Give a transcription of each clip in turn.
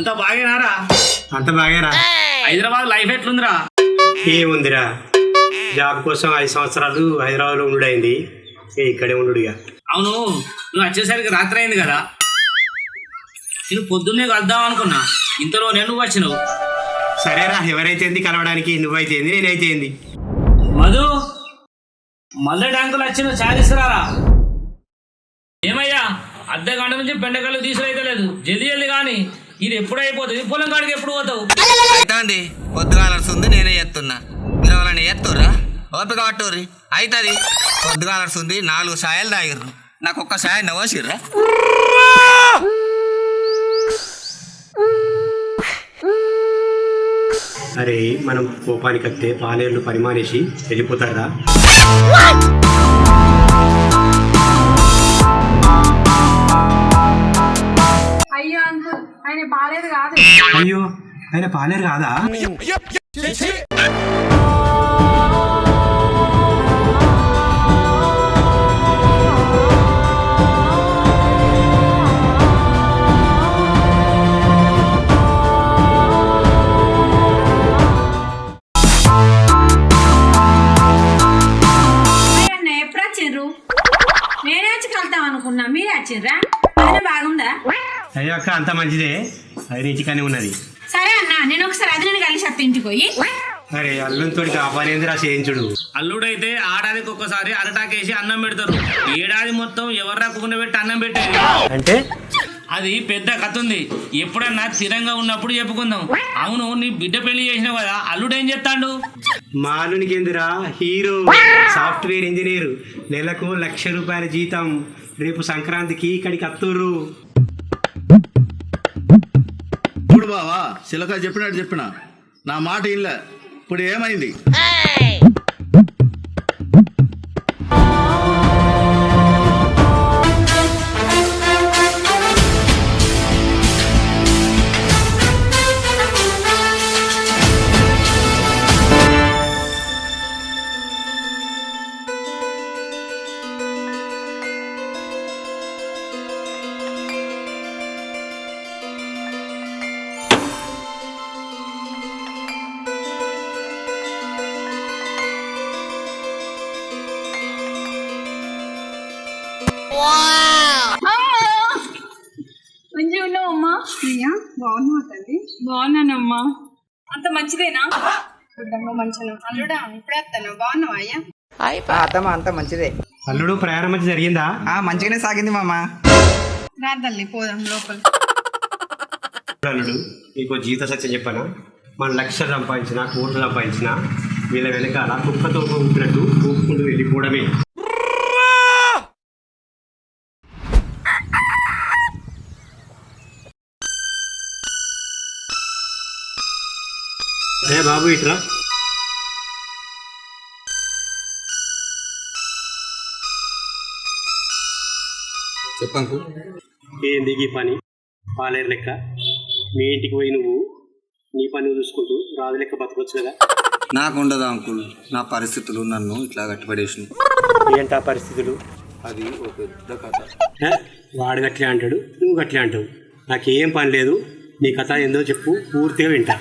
అంత బాగేనారా? అంత బాగారా? హైదరాబాద్ లైఫ్ ఎట్లుందిరా? ఏముందిరా, జాబ్ కోసం 5 సంవత్సరాలు హైదరాబాద్లో ఉండుడైంది, ఇక్కడే ఉండుడిగా. అవును, నువ్వు వచ్చేసరికి రాత్రి అయింది కదా. నేను పొద్దున్నే కలుద్దాం అనుకున్నా, ఇంతలో నువ్వు వచ్చినావు. సరేరా, ఎవరైతే ఏంది కలవడానికి, నువ్వైతే ఏంది నేనైతే ఏంది. మధు, మళ్ళీ ట్యాంకులు వచ్చిన చాలిస్తున్నారా? ఏమయ్యా, అర్ధ గంట నుంచి బెండకాయలు తీసుకురైతలేదు. జల్దీ జల్దీ కానీ ఇది ఎప్పుడు అయిపోతుంది? పొలం కాడికి ఎప్పుడు పోతావు? అయితే అండి, పొద్దుగాలర్సుంది నేనే ఎత్తున్నా, మీరు వాళ్ళని ఎత్తుర్రా, ఓపిక పట్టుర్రి. అవుతుంది, పొద్దుగాలర్సుంది 4 సాయాలు తాగిర్రు, నాకు ఒక్క సాయం నవ్వసిర్రా. అరే, మనం కోపానికి వస్తే పాలేర్లు పరిమాణేసి వెళ్ళిపోతారా? అయ్యో అంకుల్, ఆయన బాలేదు కాదు. అయ్యో, ఆయన పాలేరు కాదా? అన్న ఎప్పుడు వచ్చిండ్రు? నేనే వచ్చి కలుద్దాం అనుకున్నా, మీరే వచ్చిండ్రా? ఆయన బాగుందా? అయ్యో అక్క, అంత మంచిదే, అది ఇంటికానే ఉన్నది. సరే అన్న, నేను ఒకసారి అది నేను కలిసి వస్తా ఇంటికి పోయి. అరే, అల్లునితో కాపానేందిరా చేయించుడు. అల్లుడైతే ఆడాదికి ఒక్కసారి అరటాకేసి అన్నం పెడతారు. ఏడాది మొత్తం ఎవర్రా కుకుండ పెట్టి అన్నం పెట్టేది. అంటే అది పెద్ద కథ ఉంది, ఎప్పుడన్నా స్థిరంగా ఉన్నప్పుడు చెప్పుకుందాం. అవును, నీ బిడ్డ పెళ్లి చేసినావు కదా, అల్లుడు ఏం చెప్తాడు? మాలునికి ఏందిరా, హీరో, సాఫ్ట్వేర్ ఇంజనీర్, నెలకు ₹1,00,000 జీతం. రేపు సంక్రాంతికి ఇక్కడికి అత్తుర్రు. ఇప్పుడు బావా, చిలక చెప్పినట్టు చెప్పిన నా మాట ఇల్లే. ఇప్పుడు ఏమైంది? మంచిగా ఉన్నావమ్మా? బాగున్నావా తల్లి? బాగున్నానమ్మా. అంత మంచిదేనా? మంచిగా. అల్లుడా, ఇప్పుడే వస్తాను. బాగున్నావా అయ్యా? అత్తమ్మ అంతా మంచిదే. అల్లుడు, ప్రయాణం మంచి జరిగిందా? మంచిగానే సాగింది మామ. రా తల్లి, పోదాం లోపల. అల్లుడు, నీకు జీవిత సత్యం చెప్పానా? మనం 1,00,000 సంపాదించిన, కోట్లు సంపాదించిన, వీళ్ళ వెనకాల కుక్కతో ఊపినట్టు ఊపుకుంటూ వెళ్ళిపోవడమే. ఏ బాబు, ఇట్లా చెప్పంకు. ఏంది ఈ పని? పాలేరు లెక్క మీ ఇంటికి పోయి నువ్వు నీ పని నువ్వు చూసుకుంటూ రాజు లెక్క బతకొచ్చు కదా. నాకు ఉండదు అంకుల్, నా పరిస్థితులు నన్ను ఇట్లా కట్టిపడేసిన. ఏంటా పరిస్థితులు? అది ఒక పెద్ద కథ. ఏ? వాడు గట్లే అంటాడు, నువ్వు గట్లే అంటావు. నాకేం పని లేదు, నీ కథ ఏందో చెప్పు, పూర్తిగా వింటా.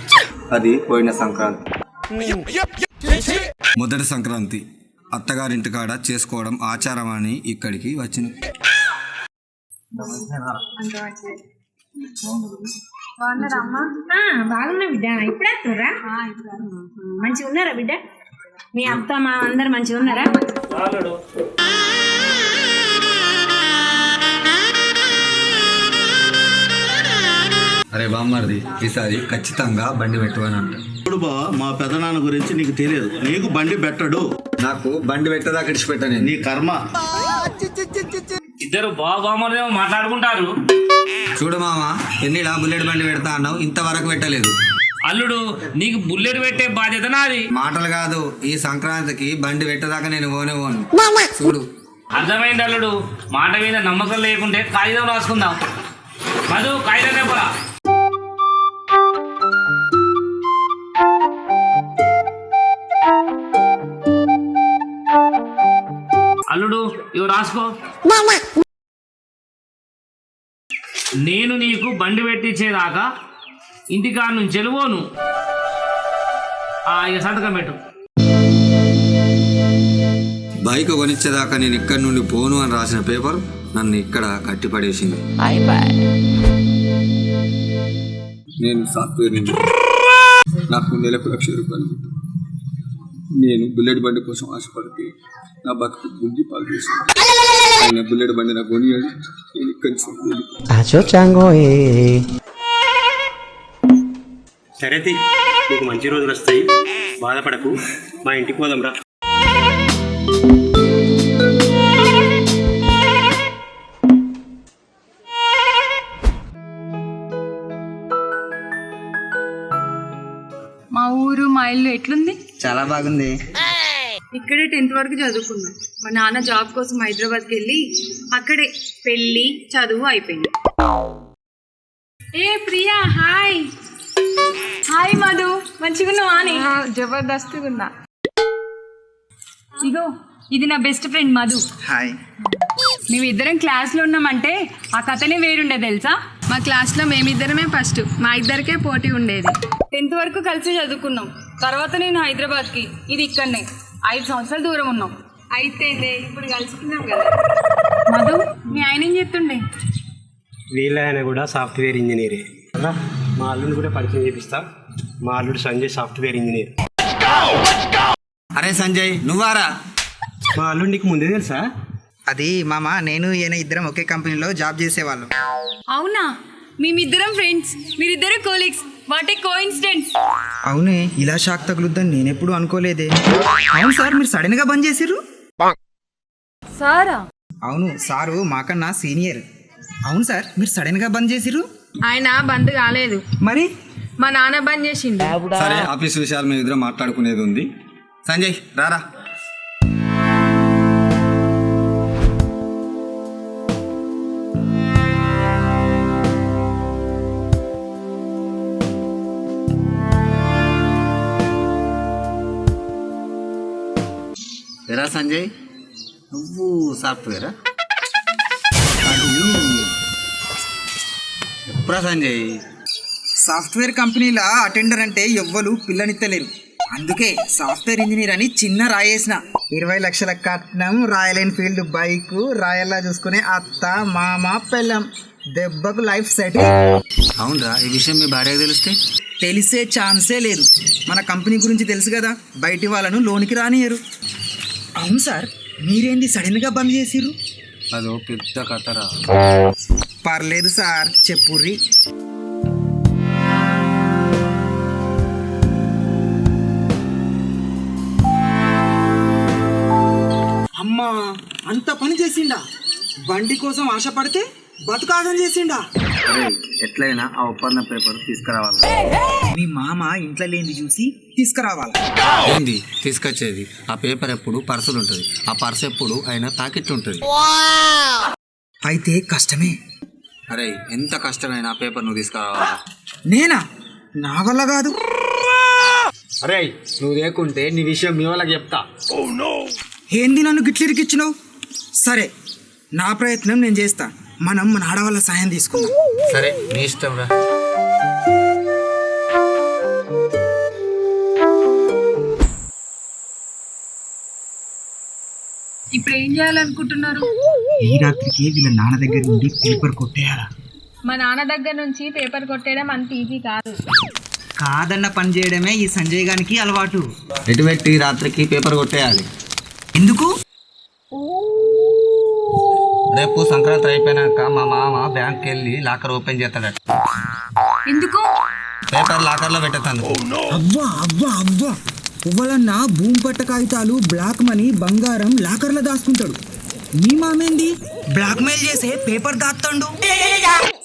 అది పోయిన సంక్రాంతి. మొదటి సంక్రాంతి అత్తగారింటికాడ చేసుకోవడం ఆచారం అని ఇక్కడికి వచ్చిన. బాగున్నా బిడ్డ, ఇప్పుడే వస్తారా? మంచిగా ఉన్నారా బిడ్డ? మీ అత్త మా అందరు మంచిగా ఉన్నారా? అరే బామ్మర్ది, ఈసారి ఖచ్చితంగా బండి పెట్టమని అంట. ఇప్పుడు బావా, మా పెదనాన్న గురించి నీకు తెలియదు, నీకు బండి పెట్టడు. నాకు బండి పెట్టదా కడిచిపెట్టాను. నీ కర్మ. ఇద్దరు బాబు మాట్లాడుకుంటారు. చూడు మామ, ఎన్నిడా బుల్లెట్ బండి పెడతా అన్నావు, ఇంతవరకు పెట్టలేదు. అల్లుడు, నీకు బుల్లెట్ పెట్టే బాధ్యత నాది. మాటలు కాదు, ఈ సంక్రాంతికి బండి పెట్టదాకా నేను పోనే పోను. చూడు. అర్థమైంది అల్లుడు, మాట మీద నమ్మకం లేకుంటే కాగితం రాసుకుందాం. మధు, కాగితం చెప్పరా? అల్లుడు, ఇవి రాసుకో. నేను నీకు బండి పెట్టించేదాకా ఇంటికాడ నుంచి వెళ్ళిపోను. ఇక సంతకం పెట్టు. బైక్ కొనిచ్చేదాకా నేను ఇక్కడి నుండి పోను అని రాసిన పేపర్ నన్ను ఇక్కడ కట్టిపడేసింది. నేను సాఫ్ట్వేర్ ఇంజనీర్. నాకు నెలకు ₹1,00,000. నేను బుల్లెట్ బండి కోసం ఆశపడితే నా బతుకు గుంజి పాలు చేసింది. ఆయన బుల్లెట్ బండి నాకు కొనియాడు. నేను ఇక్కడి సరే నీకు మంచి రోజులు వస్తాయి, బాధపడకు. మా ఇంటికి పోదాం రా. మా ఊరు మా ఇల్లు ఎట్లుంది? చాలా బాగుంది. ఇక్కడే 10th వరకు చదువుకున్నాం. మా నాన్న జాబ్ కోసం హైదరాబాద్కి వెళ్ళి అక్కడే పెళ్ళి చదువు అయిపోయింది. ఏ ప్రియా, హాయ్. హాయ్ మధు, మంచిగున్నావా? జబర్దస్త్గా ఉన్నా. ఇగో ఇది నా బెస్ట్ ఫ్రెండ్ మధు. హాయ్. మేమిద్దరం క్లాస్లో ఉన్నామంటే ఆ కథనే వేరుండే తెలుసా? మా క్లాస్లో మేమిద్దరమే ఫస్ట్, మా ఇద్దరికే పోటీ ఉండేది. 10th వరకు కలిసి చదువుకున్నాం. తర్వాత నేను హైదరాబాద్కి, ఇది ఇక్కడనే 5 సంవత్సరాల దూరం ఉన్నాం. అయితే ఇప్పుడు కలుసుకున్నాం కదా. మధు, మీ ఆయన ఏం చెప్తుండే? వీళ్ళ ఆయన కూడా సాఫ్ట్వేర్ ఇంజనీరే. మా అల్లుడిని కూడా పరిచయం చేపిస్తా. మా అల్లుడు సంజయ్ సాఫ్ట్వేర్ ఇంజనీర్. అరే సంజయ్, నువ్వారా? మా అల్లుడు నీకు ముందే తెలుసా? అది మామ, నేను ఈయన ఇద్దరం ఒకే కంపెనీలో జాబ్ చేసేవాళ్ళం. అవునా? మేమిద్దరం ఫ్రెండ్స్, మీరిద్దరు కోలీగ్స్. What a coincidence. అవునే, ఇలా షాక్ తగులుద్దని నేనెప్పుడు అనుకోలేదే. అవును సార్, మీరు సడన్ గా బంద్ చేసిర్రు? సారా? అవును, సారు మాకన్నా సీనియర్. అవును సార్, మీరు సడన్ గా బంద్ చేసిర్రు? ఆయన బంద్ కాలేదు, మరి మా నాన్న బంద్ చేసిండు. సరే, ఆఫీస్ విషయాలు మేము ఇద్దరం మాట్లాడుకునేది ఉంది. సంజయ్ రారా. ఎరా సంజయ్, నువ్వు సాఫ్ట్వేరా? ఎప్పుడా సంజయ్? సాఫ్ట్వేర్ కంపెనీలో అటెండర్ అంటే ఎవ్వరు పిల్లనిత్తలేరు. అందుకే సాఫ్ట్వేర్ ఇంజనీర్ అని చిన్న రాయేసిన. 20 లక్షల కట్నం, రాయల్ ఎన్ఫీల్డ్ బైక్, రాయల్లా చూసుకునే అత్త, మామ, పెళ్ళం, దెబ్బకు లైఫ్ సెట్. అవునరా, ఈ విషయం మీ భార్యకు తెలిస్తే? తెలిసే ఛాన్సే లేదు. మన కంపెనీ గురించి తెలుసు కదా, బయటి వాళ్ళను లోనికి రానియరు. అవును సార్, మీరేంది సడన్ గా బంద్ చేసిర్రు? అదో పెద్ద కథరా. పర్లేదు సార్, చెప్పుర్రి. అమ్మా, అంత పని చేసిండా? బండి కోసం ఆశపడితే బతుకాగం చేసిండా? ఎట్లయినా ఆ ఒప్పందం పేపర్ తీసుకురావాలి. మీ మామ ఇంట్లో లేనిది చూసి తీసుకురావాలి. ఏంది తీసుకొచ్చేది? ఆ పేపర్ ఎప్పుడు పర్సులు ఉంటుంది, ఆ పర్స్ ఎప్పుడు ఆయన ప్యాకెట్లు ఉంటుంది. అయితే కష్టమే. అరే, ఎంత కష్టమైనా ఆ పేపర్ నువ్వు తీసుకురావాలి. నేనా? నా వల్ల కాదు. అరే, నువ్వు లేకుంటే నీ విషయం మీ వాళ్ళకి చెప్తా. ఏంది నన్ను గిట్లిరికిచ్చినావు? సరే, నా ప్రయత్నం నేను చేస్తా. మనం మన ఆడవాళ్ళ సాయం తీసుకుందాం. సరే, నీ ఇష్టం రా. ఇప్పుడు ఏం చేయాలనుకుంటున్నారు? ఈ రాత్రికి వీళ్ళ నాన్న దగ్గర నుండి పేపర్ కొట్టేయాలా? మా నాన్న దగ్గర నుంచి పేపర్ కొట్టేయడం అంత ఈజీ కాదు. కాదన్న పని చేయడమే ఈ సంజయ్ గారికి అలవాటు. ఎటు పెట్టి రాత్రికి పేపర్ కొట్టేయాలి. ఎందుకు? రేపు సంక్రాంతి అయిపోయినాక మా మామ బ్యాంక్కి వెళ్ళి లాకర్ ఓపెన్ చేస్తాడట. ఎందుకు? పేపర్ లాకర్లో పెట్టేస్తాను. అవ్వా అవ్వా అవ్వా, పువ్వులన్న భూమి పట్ట కాగితాలు, బ్లాక్ మనీ, బంగారం లాకర్లో దాచుకుంటాడు. మీ మామేంది బ్లాక్ మెయిల్ చేసే పేపర్ దాస్తాడు.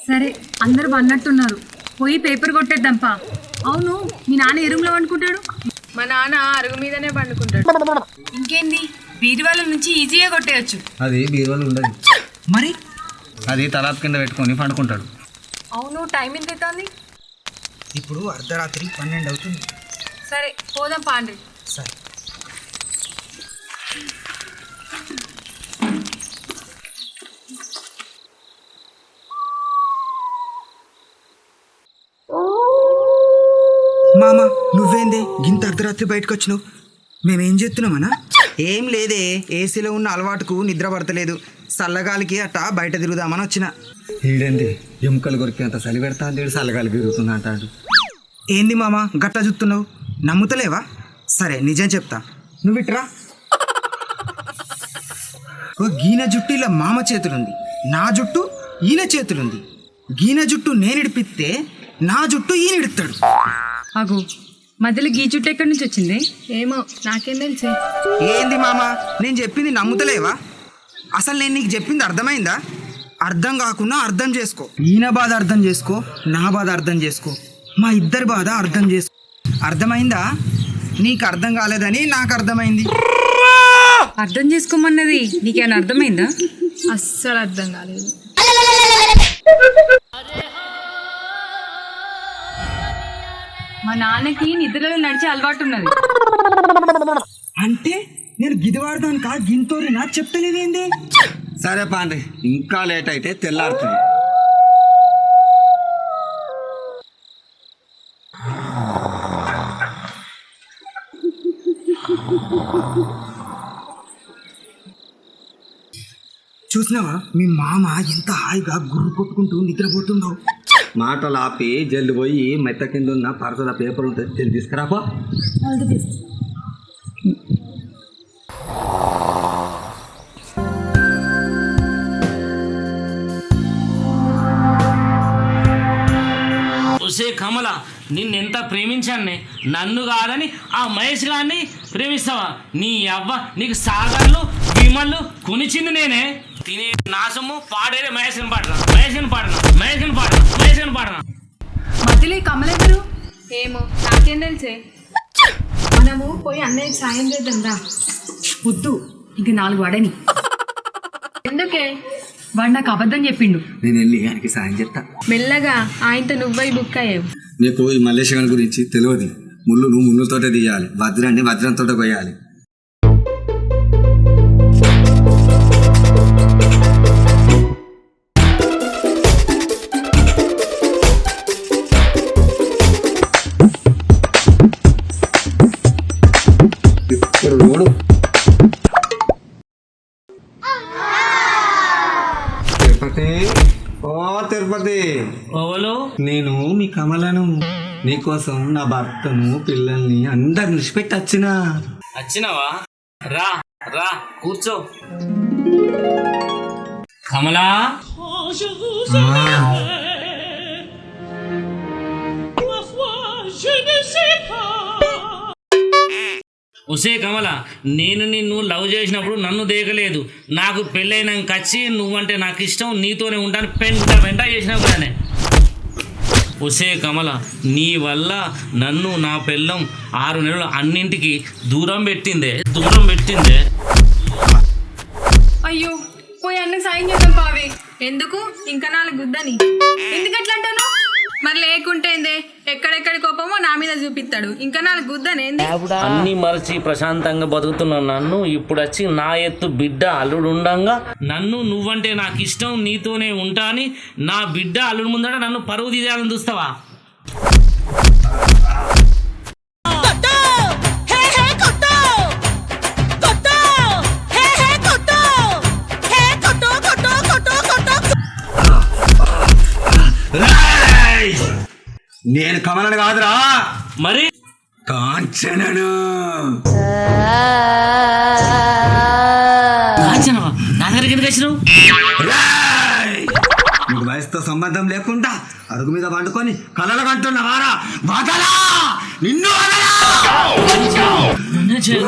సరే, అందరూ అన్నట్టున్నారు, పోయి పేపర్ కొట్టేద్దాంపా. అవును, మీ నాన్న ఏ రూమ్లో పండుకుంటాడు? మా నాన్న అరుగు మీదనే పండుకుంటాడు. ఇంకేంది, బీరువాల నుంచి ఈజీగా కొట్టేయచ్చు. అది బీరువాలో ఉండదు, మరి అది తలాప్ కింద పెట్టుకొని పండుకుంటాడు. అవును, టైం ఎంత అవుతుంది? ఇప్పుడు అర్ధరాత్రి 12 అవుతుంది. సరే, పోదాం పాండ్రి. సరే. మామ నువ్వేందే గింత అర్ధరాత్రి బయటకు వచ్చినావు? మేమేం చేస్తున్నామన్నా? ఏం లేదే, ఏసీలో ఉన్న అలవాటుకు నిద్ర పడతలేదు, చల్లగాలికి అట్టా బయట తిరుగుదామని వచ్చిన. ఈడండి ఎముకలు కొరికి అంత చలి పెడతా లేడు, చల్లగాలి తిరుగుతున్నా అంటాడు. ఏంది మామ గట్లా చూస్తున్నావు? నమ్ముతలేవా? సరే నిజం చెప్తా, నువ్వు ఇట్రా. ఓ గీన జుట్టు ఇలా మామ చేతులుంది, నా జుట్టు ఈయన చేతులుంది. గీన జుట్టు నేనిడిపిస్తే నా జుట్టు ఈయనిడుతాడు. అగో మధ్యలో గీ చుట్టూ ఎక్కడి నుంచి వచ్చింది? ఏమో నాకేం తెలుసు. ఏంది మామ నేను చెప్పింది నమ్ముతలేవా? అసలు నేను నీకు చెప్పింది అర్థమైందా? అర్థం కాకుండా అర్థం చేసుకో. ఈయన బాధ అర్థం చేసుకో, నా బాధ అర్థం చేసుకో, మా ఇద్దరి బాధ అర్థం చేసుకో. అర్థమైందా? నీకు అర్థం కాలేదని నాకు అర్థమైంది. అర్థం చేసుకోమన్నది నీకేమైనా అర్థమైందా? అస్సలు అర్థం కాలేదు. మా నాన్నకి నిద్రలో నడిచే అలవాటు ఉన్నది. అంటే నేను గిదివాడదానికా గింతోరి నాకు చెప్తలేదేంది? సరే పాండ్రి, ఇంకా లేట్ అయితే తెల్లారుతుంది. చూసినావా మీ మామ ఎంత హాయిగా గుర్రు కొట్టుకుంటూ నిద్రపోతుందో. మాటలు ఆపి జల్లి పోయి మెత్త కింద ఉన్న పరసల పేపర్ ఉంటుంది తీసుకురాపో. ఒసే కమల, నిన్నెంత ప్రేమించానే, నన్ను కాదని ఆ మహేష్ గారిని ప్రేమిస్తావా? నీ అవ్వ నీకు సాగర్లు విమళ్ళు కొనిచింది నేనే. తినే నాశము పాడేదే మహేష్ని పాడనా, మహేష్ని పాడనా, మహేష్ని పాడనా, మహేష్ని పాడనా. మధ్యలో ఈ కమలెవరు? ఏమో నాకేం తెలుసే. మనము పోయి అన్నయ్యకి సాయం చేద్దాం రా. వద్దు, ఇంక 4 వాడని. ఎందుకే? వాడు నాకు అబద్ధం చెప్పిండు. నేను వెళ్ళి ఆయనకి సాయం చెప్తా. మెల్లగా ఆయనతో నువ్వై బుక్ అయ్యావు. నీకు ఈ మల్లేశ్వరం గురించి తెలియదు. ముళ్ళు నువ్వు ముళ్ళతోటే తీయాలి, వజ్రాన్ని వజ్రంతో కొయ్యాలి. తిరుపతి, ఓ తిరుపతి, ఓవలు నేను మీ కమలను, నీకోసం నా భర్తను పిల్లల్ని అందరు నిలిచిపెట్టి వచ్చినా. వచ్చినావా? రా రా కూర్చో. కమలా, ఒసే కమల, నేను నిన్ను లవ్ చేసినప్పుడు నన్ను దేకలేదు. నాకు పెళ్ళైనాక వచ్చి నువ్వంటే నాకు ఇష్టం, నీతోనే ఉంటాను పెంట చేసినప్పుడే. ఒసే కమల, నీ వల్ల నన్ను నా పెళ్ళం 6 నెలలు అన్నింటికి దూరం పెట్టిందే. అయ్యో పోయి అన్నకి సాయం చేద్దాం పావి. ఎందుకు? ఇంకా 4 గుద్దని. ఎందుకు అట్లా అంటాను? మరి లేకుంటే ఏందే, ఎక్కడెక్కడి కోపమో నా మీద చూపిస్తాడు. ఇంకా 4 గుద్దనేంది? అన్ని మరచి ప్రశాంతంగా బతుకుతున్న నన్ను ఇప్పుడు వచ్చి నా ఎత్తు బిడ్డ అల్లుడు ఉండంగా నన్ను నువ్వంటే నాకు ఇష్టం, నీతోనే ఉంటా అని నా బిడ్డ అల్లుడు ముందట నన్ను పరువు తీయాలని చూస్తావా? నేను కమలను కాదురా, మరి కాంచనను. కాంచనవా? నా దగ్గరికి ఎందుకు వచ్చినావు? నీకు వయసుతో సంబంధం లేకుండా అరుగు మీద పండుకొని కలలు కంటున్నావారా? వదలా, నిన్ను వదలా. నన్నే చేయి.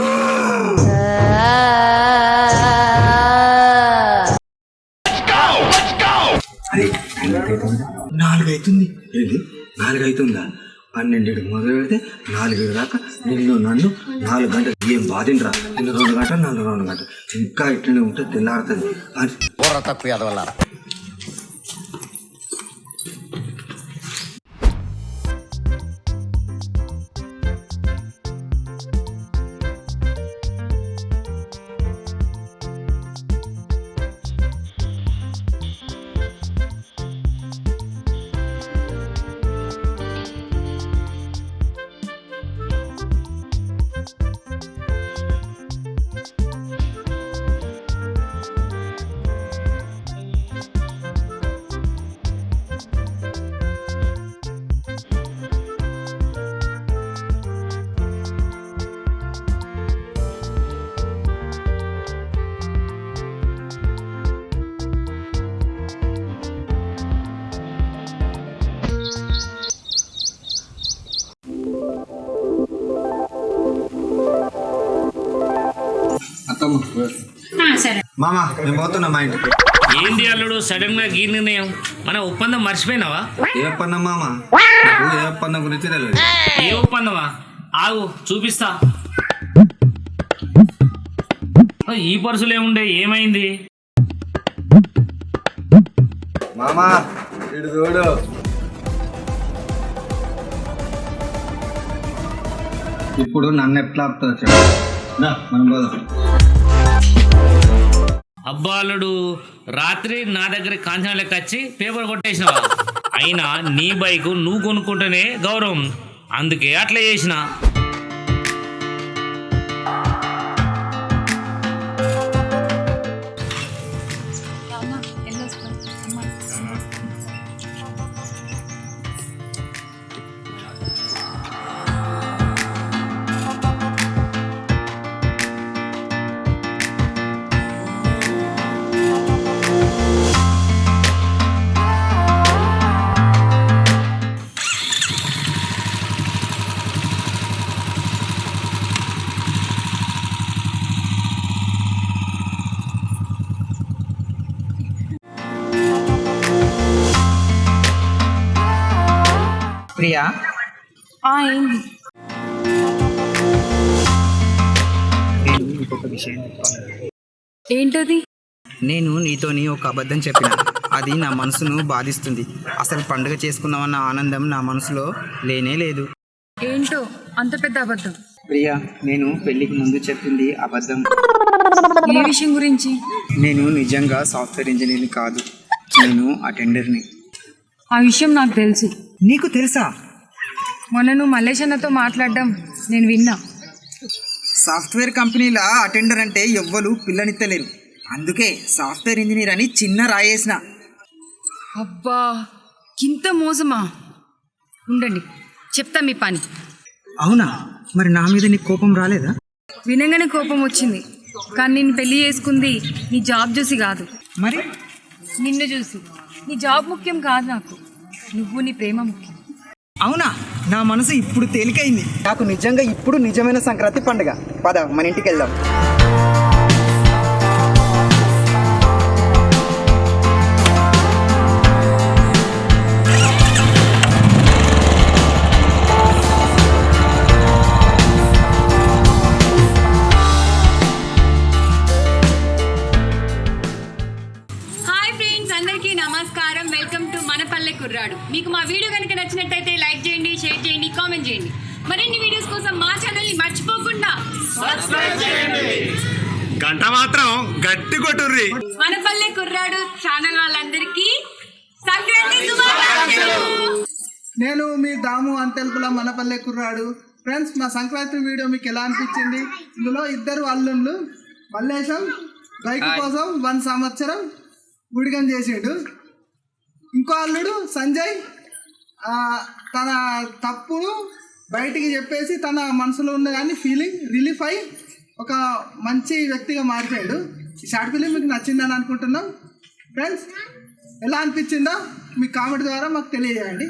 4 అవుతుంది. ఏంటి 4 అవుతుందా? 12 మొదలు పెడితే 4 దాకా నిన్ను నన్ను 4 గంటలు ఏం బాధిండ్రా. నిన్ను 2 గంటలు, నన్ను 2 గంటలు, ఇంకా ఇట్లనే ఉంటే తెల్లారుతుంది. సరే మామ మేము పోతున్నాం మా ఇంటికి. ఏంది అల్లుడు సడన్ గా గీ నిర్ణయం? మన ఒప్పందం మర్చిపోయినావా? ఏ ఒప్పందం మామ? నాకు ఏ ఒప్పందం గురించి తెలియదు. ఏ ఒప్పందమా? ఆగు చూపిస్తా. ఈ పర్సులు ఏముండే, ఏమైంది? మామ ఇటు చూడు. ఇప్పుడు నన్ను ఎట్లా ఆపుతావు చెప్పు. రా, మనం పోదాం. అబ్బా అల్లుడు, రాత్రి నా దగ్గర కాంచన లెక్క వచ్చి పేపర్ కొట్టేసినావా? అయినా నీ బైక్ నువ్వు కొనుక్కుంటేనే గౌరవం, అందుకే అట్లా చేసిన. ప్రియా, ఏంటి? నేను ఇంకొక విషయం చెప్పాలి. ఏంటది? నేను నీతోని ఒక అబద్ధం చెప్పిన, అది నా మనసును బాధిస్తుంది. అసలు పండుగ చేసుకుందామన్న ఆనందం నా మనసులో లేనే లేదు. ఏంటో అంత పెద్ద అబద్ధం? ప్రియా, నేను పెళ్లికి ముందు చెప్పింది అబద్ధం. ఏ విషయం గురించి? నేను నిజంగా సాఫ్ట్వేర్ ఇంజనీర్ని కాదు, నేను అటెండర్ని. ఆ విషయం నాకు తెలుసు. నీకు తెలుసా? మొన్న నువ్వు మల్లేష్ అన్నతో మాట్లాడడం నేను విన్నా. సాఫ్ట్వేర్ కంపెనీలో అటెండర్ అంటే ఎవ్వరు పిల్లనిత్తలేరు, అందుకే సాఫ్ట్వేర్ ఇంజనీర్ అని చిన్న రాయేసిన. అబ్బా, ఇంత మోసమా? ఉండండి, చెప్తా మీ పని. అవునా? మరి నా మీద నీకు కోపం రాలేదా? వినగానే కోపం వచ్చింది, కానీ నేను పెళ్లి చేసుకుంది నీ జాబ్ చూసి కాదు, మరి నిన్ను చూసి. నీ జాబ్ ముఖ్యం కాదు నాకు, నువ్వు నీ ప్రేమ ముఖ్యం. అవునా? నా మనసు ఇప్పుడు తేలికైంది. నాకు నిజంగా ఇప్పుడు నిజమైన సంక్రాంతి పండుగ. పద మన ఇంటికి వెళ్దాం. హాయ్ ఫ్రెండ్స్, అందరికీ నమస్కారం. వెల్కమ్ టు మన పల్లె కుర్రాడు. మీకు మా వీడియో కనుక నచ్చినట్టయితే లైక్ చేయండి, షేర్ చేయండి, కామెంట్ చేయండి. మరిన్ని వీడియోస్ కోసం మా ఛానల్ని మర్చిపోకుండా సబ్స్క్రైబ్ చేయండి. గంట మాత్రం గట్టి కొట్టుర్రి. మన పల్లె కుర్రాడు ఛానల్ వాళ్ళందరికీ సంక్రాంతి శుభాకాంక్షలు. నేను మీ దాము అంతెల్పుల మనపల్లె కుర్రాడు. ఫ్రెండ్స్, మా సంక్రాంతి వీడియో మీకు ఎలా అనిపించింది? ఇందులో ఇద్దరు అల్లుళ్ళు మల్లేశం బైక్ కోసం 1 సంవత్సరం గుడిగం చేసాడు. ఇంకో అల్లుడు సంజయ్ తన తప్పును బయటికి చెప్పేసి తన మనసులో ఉన్న దాన్ని ఫీలింగ్ రిలీఫ్ అయి ఒక మంచి వ్యక్తిగా మారిపోయాడు. ఈ షార్ట్ ఫిలిం మీకు నచ్చిందని అనుకుంటున్నాం. ఫ్రెండ్స్, ఎలా అనిపించిందో మీ కామెంట్ ద్వారా మాకు తెలియజేయండి.